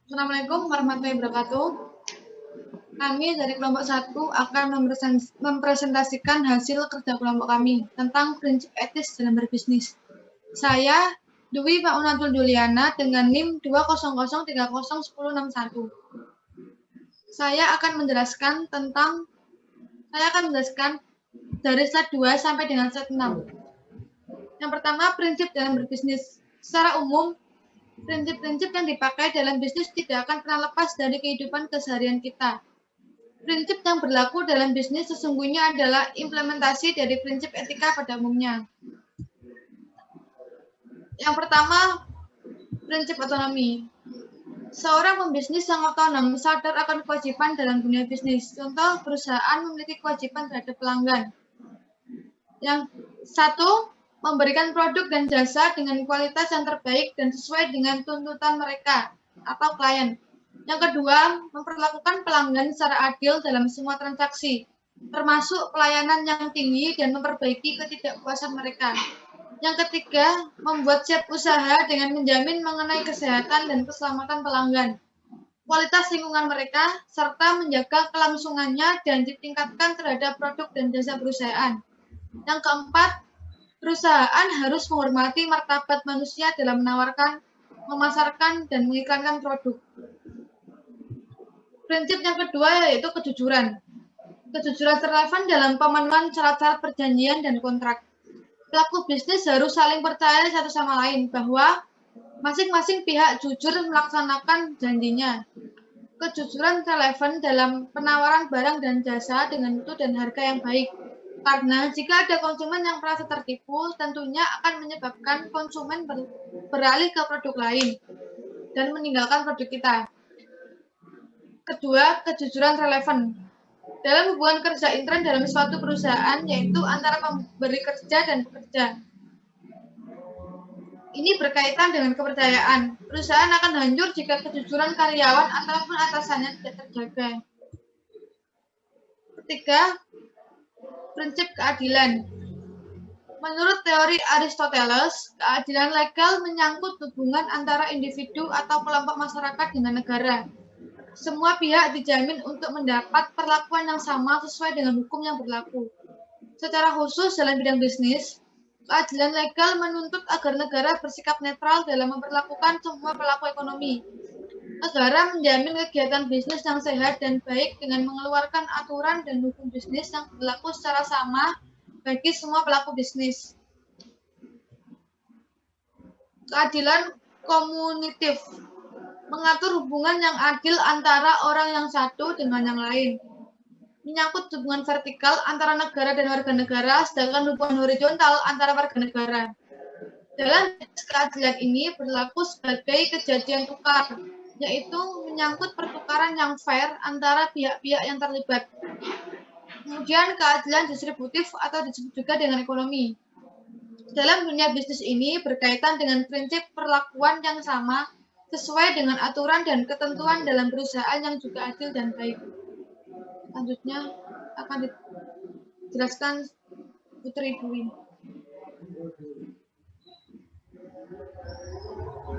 Assalamualaikum warahmatullahi wabarakatuh. Kami dari kelompok 1 akan mempresentasikan hasil kerja kelompok kami tentang prinsip etis dalam berbisnis. Saya Dwi Maunatul Duliana dengan NIM 200301061. Saya akan menjelaskan dari slide 2 sampai dengan slide 6. Yang pertama, prinsip dalam berbisnis. Secara umum, prinsip-prinsip yang dipakai dalam bisnis tidak akan pernah lepas dari kehidupan keseharian kita. Prinsip yang berlaku dalam bisnis sesungguhnya adalah implementasi dari prinsip etika pada umumnya. Yang pertama, prinsip otonomi. Seorang pembisnis yang otonom sadar akan kewajiban dalam dunia bisnis. Contoh, perusahaan memiliki kewajiban terhadap pelanggan. Yang satu, memberikan produk dan jasa dengan kualitas yang terbaik dan sesuai dengan tuntutan mereka atau klien. Yang kedua, memperlakukan pelanggan secara adil dalam semua transaksi, termasuk pelayanan yang tinggi dan memperbaiki ketidakpuasan mereka. Yang ketiga, membuat siap usaha dengan menjamin mengenai kesehatan dan keselamatan pelanggan, kualitas lingkungan mereka, serta menjaga kelangsungannya dan ditingkatkan terhadap produk dan jasa perusahaan. Yang keempat, perusahaan harus menghormati martabat manusia dalam menawarkan, memasarkan, dan mengiklankan produk. Prinsip yang kedua yaitu kejujuran. Kejujuran relevan dalam pemenuhan syarat-syarat perjanjian dan kontrak. Pelaku bisnis harus saling percaya satu sama lain bahwa masing-masing pihak jujur melaksanakan janjinya. Kejujuran relevan dalam penawaran barang dan jasa dengan mutu dan harga yang baik. Karena jika ada konsumen yang merasa tertipu, tentunya akan menyebabkan konsumen beralih ke produk lain dan meninggalkan produk kita. Kedua, kejujuran relevan. Dalam hubungan kerja intern dalam suatu perusahaan, yaitu antara pemberi kerja dan pekerja. Ini berkaitan dengan kepercayaan. Perusahaan akan hancur jika kejujuran karyawan ataupun atasannya tidak terjaga. Ketiga, prinsip keadilan. Menurut teori Aristoteles, keadilan legal menyangkut hubungan antara individu atau kelompok masyarakat dengan negara. Semua pihak dijamin untuk mendapat perlakuan yang sama sesuai dengan hukum yang berlaku. Secara khusus dalam bidang bisnis, keadilan legal menuntut agar negara bersikap netral dalam memperlakukan semua pelaku ekonomi. Negara menjamin kegiatan bisnis yang sehat dan baik dengan mengeluarkan aturan dan hukum bisnis yang berlaku secara sama bagi semua pelaku bisnis. Keadilan komunitif mengatur hubungan yang adil antara orang yang satu dengan yang lain. Menyangkut hubungan vertikal antara negara dan warga negara, sedangkan hubungan horizontal antara warga negara. Dalam keadilan ini berlaku sebagai kejadian tukar, yaitu menyangkut pertukaran yang fair antara pihak-pihak yang terlibat. Kemudian keadilan distributif atau disebut juga dengan ekonomi. Dalam dunia bisnis ini berkaitan dengan prinsip perlakuan yang sama sesuai dengan aturan dan ketentuan dalam perusahaan yang juga adil dan baik. Selanjutnya akan dijelaskan Putri Dwi.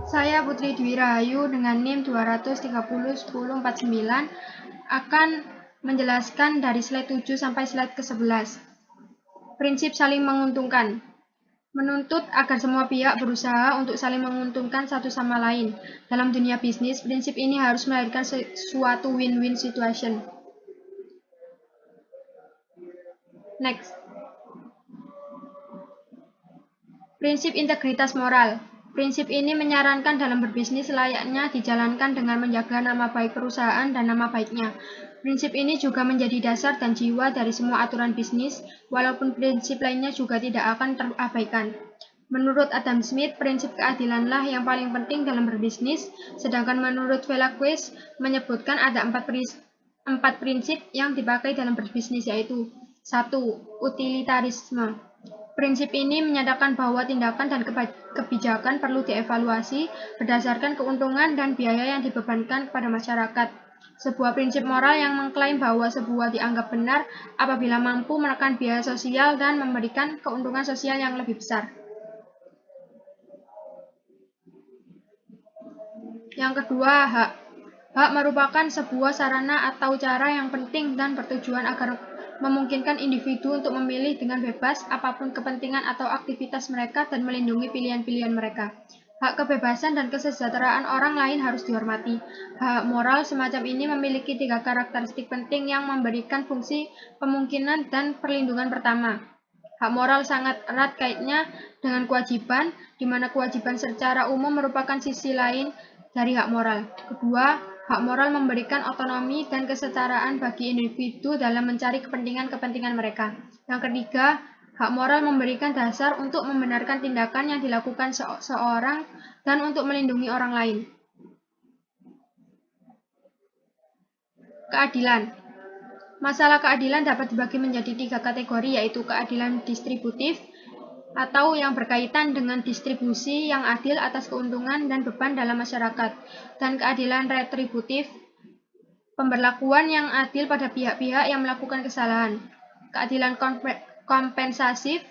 Saya Putri Dwi Rahayu dengan NIM 2301049 akan menjelaskan dari slide 7 sampai slide ke-11. Prinsip saling menguntungkan. Menuntut agar semua pihak berusaha untuk saling menguntungkan satu sama lain. Dalam dunia bisnis, prinsip ini harus melahirkan suatu win-win situation. Next. Prinsip integritas moral. Prinsip ini menyarankan dalam berbisnis layaknya dijalankan dengan menjaga nama baik perusahaan dan nama baiknya. Prinsip ini juga menjadi dasar dan jiwa dari semua aturan bisnis, walaupun prinsip lainnya juga tidak akan terabaikan. Menurut Adam Smith, prinsip keadilanlah yang paling penting dalam berbisnis, sedangkan menurut Velazquez menyebutkan ada empat prinsip yang dipakai dalam berbisnis, yaitu 1. Utilitarisme. Prinsip ini menyatakan bahwa tindakan dan kebijakan perlu dievaluasi berdasarkan keuntungan dan biaya yang dibebankan kepada masyarakat. Sebuah prinsip moral yang mengklaim bahwa sebuah dianggap benar apabila mampu menekan biaya sosial dan memberikan keuntungan sosial yang lebih besar. Yang kedua, hak. Hak merupakan sebuah sarana atau cara yang penting dan bertujuan agar memungkinkan individu untuk memilih dengan bebas apapun kepentingan atau aktivitas mereka dan melindungi pilihan-pilihan mereka. Hak kebebasan dan kesejahteraan orang lain harus dihormati. Hak moral semacam ini memiliki 3 karakteristik penting yang memberikan fungsi pemungkinan dan perlindungan pertama. Hak moral sangat erat kaitnya dengan kewajiban, di mana kewajiban secara umum merupakan sisi lain dari hak moral. Kedua, hak moral memberikan otonomi dan kesetaraan bagi individu dalam mencari kepentingan-kepentingan mereka. Yang ketiga, hak moral memberikan dasar untuk membenarkan tindakan yang dilakukan seorang dan untuk melindungi orang lain. Keadilan. Masalah keadilan dapat dibagi menjadi 3 kategori, yaitu keadilan distributif atau yang berkaitan dengan distribusi yang adil atas keuntungan dan beban dalam masyarakat, dan keadilan retributif, pemberlakuan yang adil pada pihak-pihak yang melakukan kesalahan. Keadilan kompensasif,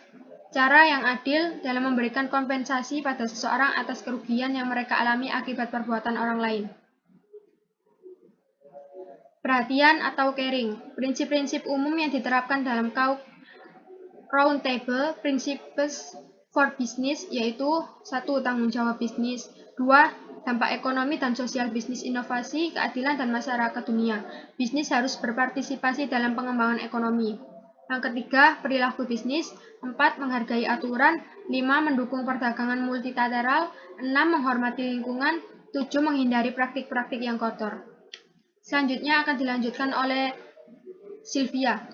cara yang adil dalam memberikan kompensasi pada seseorang atas kerugian yang mereka alami akibat perbuatan orang lain. Perhatian atau caring, prinsip-prinsip umum yang diterapkan dalam Roundtable Principles for Business, yaitu 1. Tanggung jawab bisnis, 2. Dampak ekonomi dan sosial bisnis, inovasi, keadilan, dan masyarakat dunia. Bisnis harus berpartisipasi dalam pengembangan ekonomi. Yang ketiga, perilaku bisnis, 4. Menghargai aturan, 5. Mendukung perdagangan multilateral, 6. Menghormati lingkungan, 7. Menghindari praktik-praktik yang kotor. Selanjutnya akan dilanjutkan oleh Sylvia.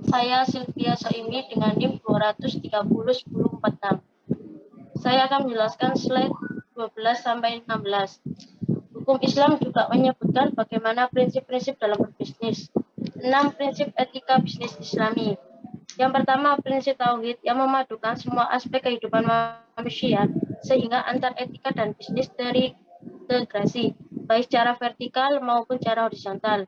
Saya Sylvia Soimi dengan NIM 2301046. Saya akan menjelaskan slide 12 sampai 16. Hukum Islam juga menyebutkan bagaimana prinsip-prinsip dalam berbisnis. 6 prinsip etika bisnis Islami. Yang pertama, prinsip tauhid yang memadukan semua aspek kehidupan manusia sehingga antar etika dan bisnis terintegrasi, baik secara vertikal maupun secara horizontal.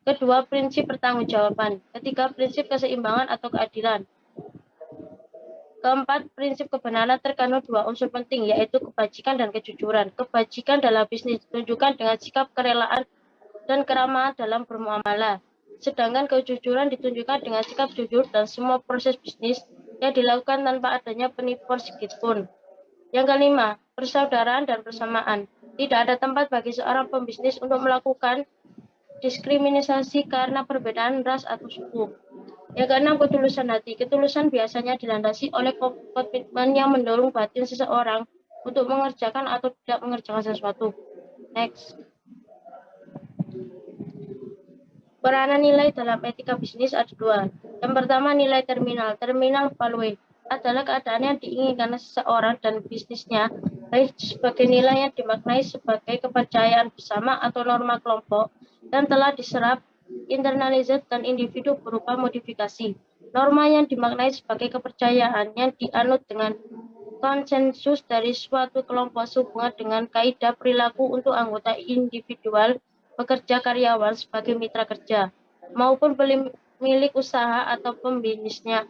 Kedua, prinsip pertanggungjawaban. Ketiga, prinsip keseimbangan atau keadilan. Keempat, prinsip kebenaran terkandung 2 unsur penting, yaitu kebajikan dan kejujuran. Kebajikan dalam bisnis ditunjukkan dengan sikap kerelaan dan keramahan dalam bermuamalah. Sedangkan kejujuran ditunjukkan dengan sikap jujur dan semua proses bisnis yang dilakukan tanpa adanya penipuan sedikitpun. Yang kelima, persaudaraan dan persamaan. Tidak ada tempat bagi seorang pembisnis untuk melakukan diskriminasi karena perbedaan ras atau suku. Yang keenam, ketulusan hati. Ketulusan biasanya dilandasi oleh komitmen yang mendorong batin seseorang untuk mengerjakan atau tidak mengerjakan sesuatu. Next. Peranan nilai dalam etika bisnis ada 2. Yang pertama, nilai terminal. Terminal value adalah keadaan yang diinginkan seseorang dan bisnisnya, baik sebagai nilai yang dimaknai sebagai kepercayaan bersama atau norma kelompok, dan telah diserap, internalisasi dan individu berupa modifikasi. Norma yang dimaknai sebagai kepercayaan yang dianut dengan konsensus dari suatu kelompok sehubungan dengan kaidah perilaku untuk anggota individual, pekerja, karyawan sebagai mitra kerja, maupun pemilik usaha atau pembisnisnya.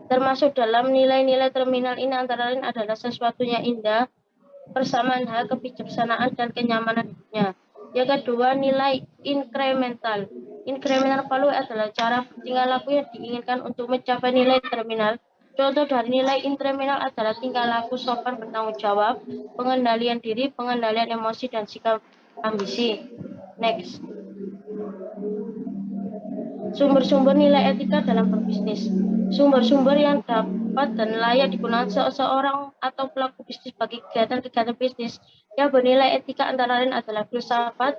Termasuk dalam nilai-nilai terminal ini antara lain adalah sesuatunya indah, persamaan hak, kebijaksanaan, dan kenyamanan hidupnya. Yang kedua, nilai incremental. Incremental value adalah cara tingkah laku yang diinginkan untuk mencapai nilai terminal. Contoh dari nilai incremental adalah tingkah laku sopan, bertanggung jawab, pengendalian diri, pengendalian emosi, dan sikap ambisi. Next. Sumber-sumber nilai etika dalam berbisnis. Sumber-sumber yang dapat dan layak digunakan seseorang atau pelaku bisnis bagi kegiatan-kegiatan bisnis yang bernilai etika antara lain adalah filsafat,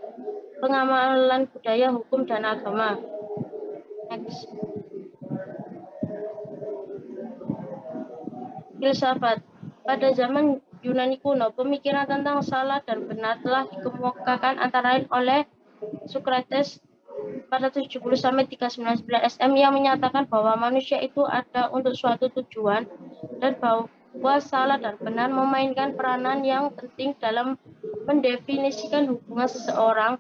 pengamalan budaya, hukum, dan agama. Next. Filsafat. Pada zaman Yunani kuno, pemikiran tentang salah dan benar telah dikemukakan antara lain oleh Socrates 470-399 SM yang menyatakan bahwa manusia itu ada untuk suatu tujuan dan bahwa salah dan benar memainkan peranan yang penting dalam mendefinisikan hubungan seseorang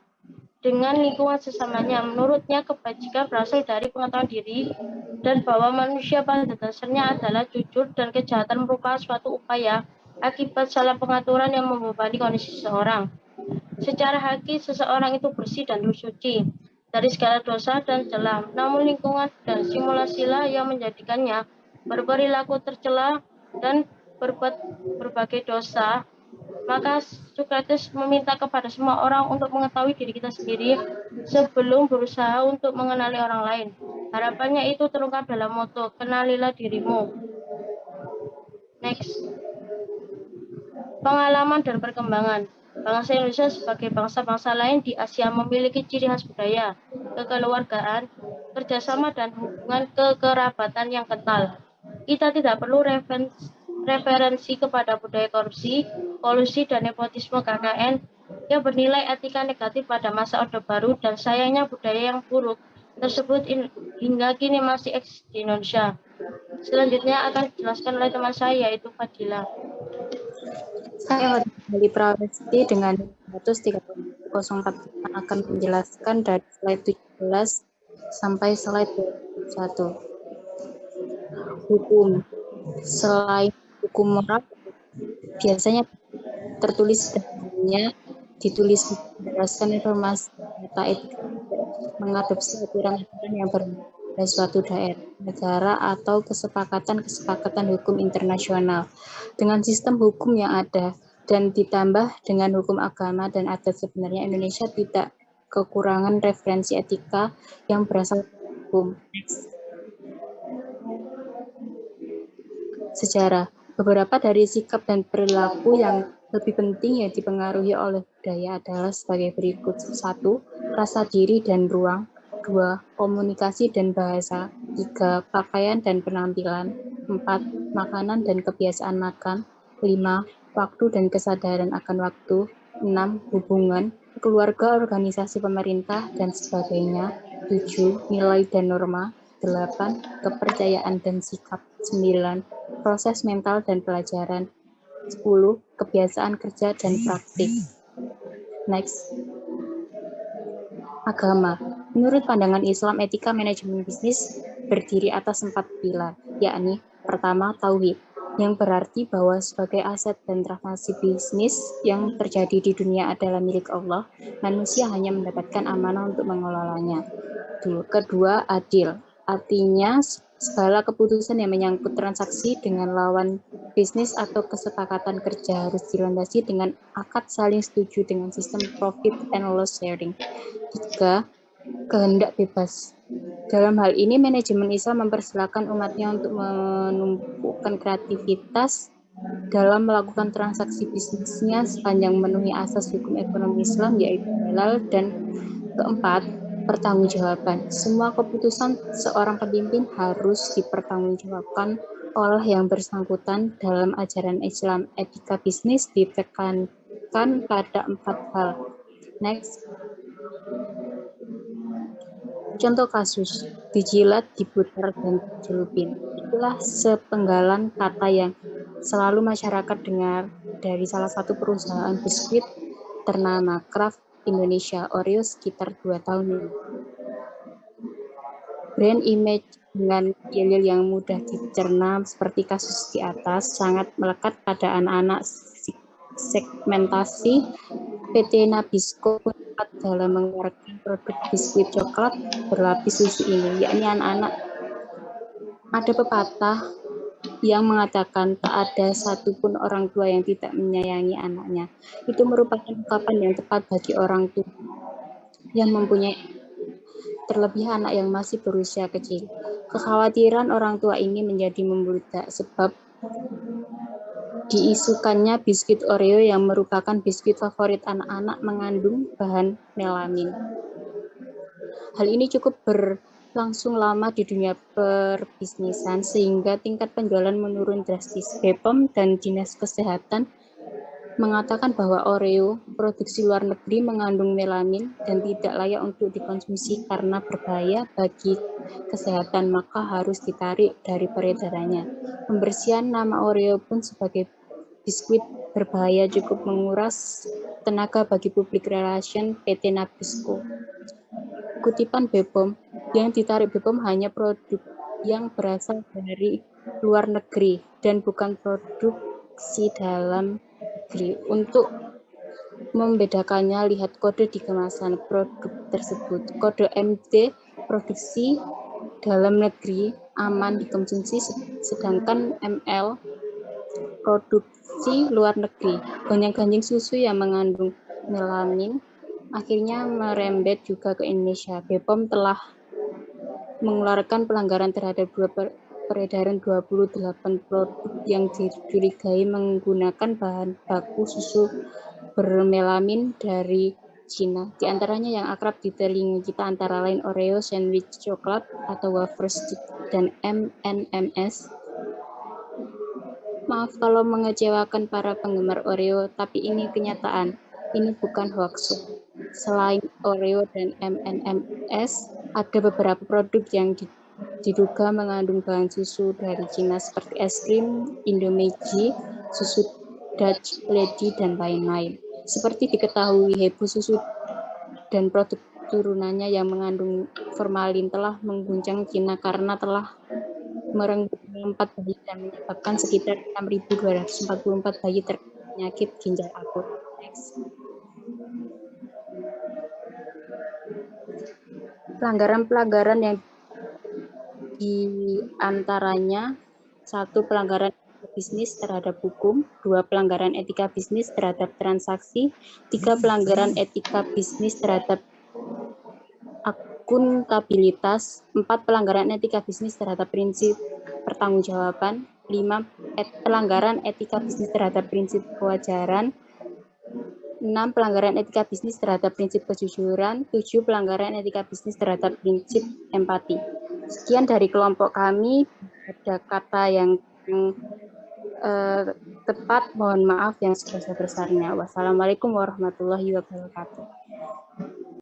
dengan lingkungan sesamanya. Menurutnya, kebajikan berasal dari pengetahuan diri dan bahwa manusia pada dasarnya adalah jujur dan kejahatan merupakan suatu upaya akibat salah pengaturan yang membebani kondisi seseorang. Secara hakiki, seseorang itu bersih dan suci dari segala dosa dan celah. Namun lingkungan dan simulasilah yang menjadikannya berperilaku tercela dan berbuat berbagai dosa. Maka Socrates meminta kepada semua orang untuk mengetahui diri kita sendiri sebelum berusaha untuk mengenali orang lain. Harapannya itu terungkap dalam moto, kenalilah dirimu. Next. Pengalaman dan perkembangan. Bangsa Indonesia sebagai bangsa-bangsa lain di Asia memiliki ciri khas budaya, kekeluargaan, kerjasama, dan hubungan kekerabatan yang kental. Kita tidak perlu referensi kepada budaya korupsi, kolusi, dan nepotisme KKN yang bernilai etika negatif pada masa Orde Baru, dan sayangnya budaya yang buruk tersebut hingga kini masih eksis di Indonesia. Selanjutnya akan dijelaskan oleh teman saya, yaitu Fadila. Saya Fadila Prawesti dengan 130.4 akan menjelaskan dari slide 17 sampai slide 21. Hukum. Selain hukum moral, biasanya tertulis dalamnya ditulis berdasarkan informasi data etika, mengadopsi aturan-aturan yang berlaku pada suatu daerah, negara, atau kesepakatan hukum internasional dengan sistem hukum yang ada, dan ditambah dengan hukum agama dan adat. Sebenarnya Indonesia tidak kekurangan referensi etika yang berasal dari hukum. Sejarah. Beberapa dari sikap dan perilaku yang lebih penting yang dipengaruhi oleh budaya adalah sebagai berikut. 1. Rasa diri dan ruang. 2. Komunikasi dan bahasa. 3. Pakaian dan penampilan. 4. Makanan dan kebiasaan makan. 5. Waktu dan kesadaran akan waktu. 6. Hubungan, keluarga, organisasi pemerintah, dan sebagainya. 7. Nilai dan norma. 8. Kepercayaan dan sikap. 9. Proses mental dan pelajaran. 10. Kebiasaan kerja dan praktik. Next. Agama. Menurut pandangan Islam, etika manajemen bisnis berdiri atas 4 pilar, yakni pertama, tauhid, yang berarti bahwa sebagai aset dan transaksi bisnis yang terjadi di dunia adalah milik Allah, manusia hanya mendapatkan amanah untuk mengelolanya. Kedua, adil, artinya segala keputusan yang menyangkut transaksi dengan lawan bisnis atau kesepakatan kerja harus dilandasi dengan akad saling setuju dengan sistem profit and loss sharing. 3. Kehendak bebas. Dalam hal ini, manajemen Islam mempersilahkan umatnya untuk menumpukan kreativitas dalam melakukan transaksi bisnisnya sepanjang memenuhi asas hukum ekonomi Islam, yaitu halal. Dan keempat, pertanggungjawaban. Semua keputusan seorang pemimpin harus dipertanggungjawabkan oleh yang bersangkutan. Dalam ajaran Islam, etika bisnis ditekankan pada 4 hal. Next. Contoh kasus, dijilat, diputar, dan dicelupin. Itulah sepenggalan kata yang selalu masyarakat dengar dari salah satu perusahaan biskuit ternama Kraft Indonesia, Oreo, sekitar 2 tahun ini. Brand image dengan yel yang mudah dicerna seperti kasus di atas sangat melekat pada anak-anak. Segmentasi PT Nabisco tepat dalam mengeluarkan produk biskuit coklat berlapis susu ini, yakni anak-anak. Ada pepatah yang mengatakan tak ada satupun orang tua yang tidak menyayangi anaknya. Itu merupakan ungkapan yang tepat bagi orang tua yang mempunyai terlebih anak yang masih berusia kecil. Kekhawatiran orang tua ini menjadi membludak sebab diisukannya biskuit Oreo yang merupakan biskuit favorit anak-anak mengandung bahan melamin. Hal ini cukup berlangsung lama di dunia perbisnisan sehingga tingkat penjualan menurun drastis. BPOM dan Dinas Kesehatan mengatakan bahwa Oreo produksi luar negeri mengandung melamin dan tidak layak untuk dikonsumsi karena berbahaya bagi kesehatan, maka harus ditarik dari peredarannya. Pembersihan nama Oreo pun sebagai biskuit berbahaya cukup menguras tenaga bagi public relation PT Nabisco. Kutipan BPOM, yang ditarik BPOM hanya produk yang berasal dari luar negeri dan bukan produk produksi dalam negeri. Untuk membedakannya, lihat kode di kemasan produk tersebut. Kode MT produksi dalam negeri aman dikonsumsi, sedangkan ML produksi luar negeri. Gonjang-ganjing susu yang mengandung melamin akhirnya merembet juga ke Indonesia. BPOM telah mengeluarkan pelanggaran terhadap peredaran 28 produk yang dicurigai menggunakan bahan baku susu bermelamin dari Cina. Di antaranya yang akrab di telinga kita antara lain Oreo, sandwich coklat atau wafer stick, dan M&M's. Maaf kalau mengecewakan para penggemar Oreo, tapi ini kenyataan. Ini bukan hoax. Selain Oreo dan M&M's, ada beberapa produk yang diduga mengandung bahan susu dari Cina seperti es krim, Indomie, susu Dutch Lady, dan lain-lain. Seperti diketahui, heboh susu dan produk turunannya yang mengandung formalin telah mengguncang Cina karena telah merenggut 4 bayi dan menyebabkan sekitar 6.244 bayi terkena penyakit ginjal akut. Next. Pelanggaran-pelanggaran yang diantaranya: 1. Pelanggaran bisnis terhadap hukum, 2. Pelanggaran etika bisnis terhadap transaksi, 3. Pelanggaran etika bisnis terhadap akuntabilitas, 4. Pelanggaran etika bisnis terhadap prinsip pertanggungjawaban, 5. Pelanggaran etika bisnis terhadap prinsip kewajaran, 6. Pelanggaran etika bisnis terhadap prinsip kejujuran, 7. Pelanggaran etika bisnis terhadap prinsip empati. Sekian dari kelompok kami. Ada kata yang tepat, mohon maaf yang sebesar-besarnya. Wassalamualaikum warahmatullahi wabarakatuh.